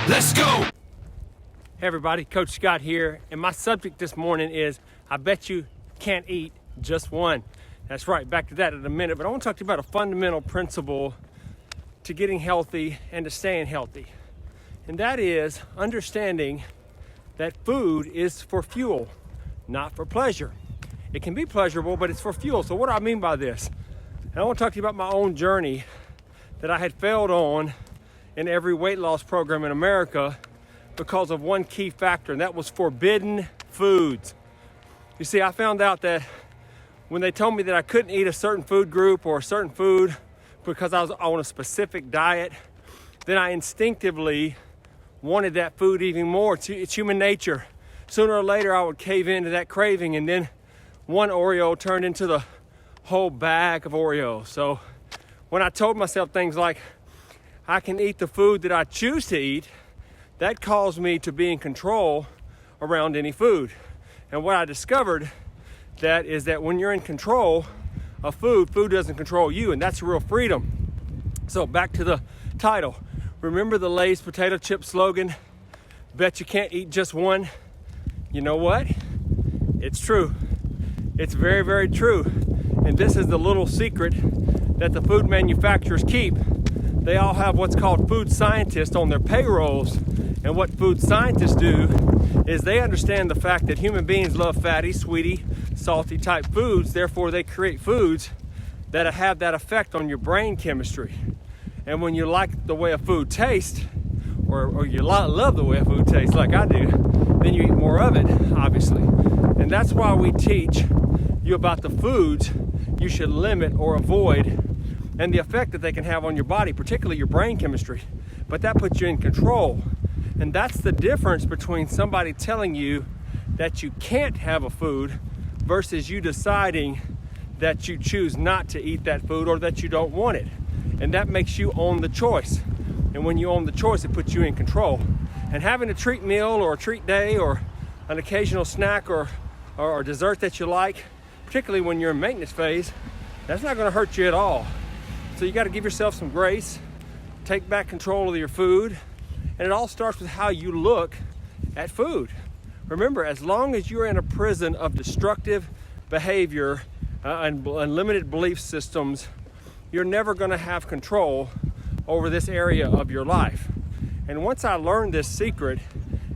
Let's go! Hey everybody, Coach Scott here, and my subject this morning is I bet you can't eat just one. That's right, back to that in a minute, but I want to talk to you about a fundamental principle to getting healthy and to staying healthy. And that is understanding that food is for fuel, not for pleasure. It can be pleasurable, but it's for fuel. So what do I mean by this? And I want to talk to you about my own journey that I had failed on in every weight loss program in America because of one key factor, and that was forbidden foods. You see, I found out that when they told me that I couldn't eat a certain food group or a certain food because I was on a specific diet, then I instinctively wanted that food even more. It's human nature. Sooner or later, I would cave into that craving, and then one Oreo turned into the whole bag of Oreos. So when I told myself things like, I can eat the food that I choose to eat, that caused me to be in control around any food. And what I discovered is that when you're in control of food, food doesn't control you, and that's real freedom. So back to the title. Remember the Lay's potato chip slogan, bet you can't eat just one? You know what? It's true. It's very, very true. And this is the little secret that the food manufacturers keep. They all have what's called food scientists on their payrolls. And what food scientists do is they understand the fact that human beings love fatty, sweety, salty type foods. Therefore, they create foods that have that effect on your brain chemistry. And when you like the way a food tastes, or you love the way a food tastes like I do, then you eat more of it, obviously. And that's why we teach you about the foods you should limit or avoid and the effect that they can have on your body, particularly your brain chemistry. But that puts you in control. And that's the difference between somebody telling you that you can't have a food versus you deciding that you choose not to eat that food or that you don't want it. And that makes you own the choice. And when you own the choice, it puts you in control. And having a treat meal or a treat day or an occasional snack or dessert that you like, particularly when you're in maintenance phase, that's not going to hurt you at all. So you got to give yourself some grace, take back control of your food, and it all starts with how you look at food. Remember, as long as you're in a prison of destructive behavior and limited belief systems, you're never going to have control over this area of your life. And once I learned this secret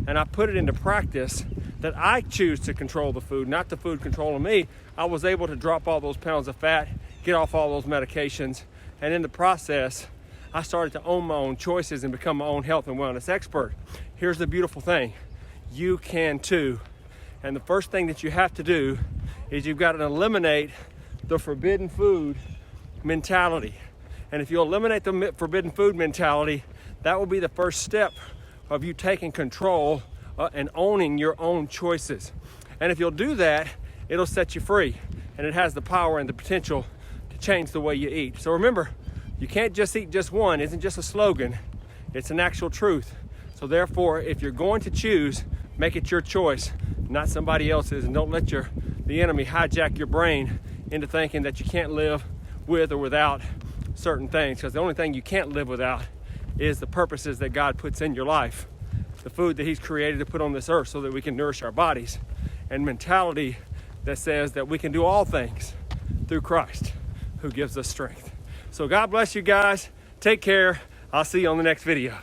and I put it into practice, that I choose to control the food, not the food controlling me, I was able to drop all those pounds of fat, get off all those medications, and in the process, I started to own my own choices and become my own health and wellness expert. Here's the beautiful thing. You can too. And the first thing that you have to do is you've got to eliminate the forbidden food mentality. And if you eliminate the forbidden food mentality, that will be the first step of you taking control and owning your own choices. And if you'll do that, it'll set you free. And it has the power and the potential to change the way you eat. So remember, you can't just eat just one. It isn't just a slogan. It's an actual truth. So therefore, if you're going to choose, make it your choice, not somebody else's. And don't let the enemy hijack your brain into thinking that you can't live with or without certain things. Because the only thing you can't live without is the purposes that God puts in your life. The food that He's created to put on this earth so that we can nourish our bodies. And mentality that says that we can do all things through Christ who gives us strength. So God bless you guys. Take care. I'll see you on the next video.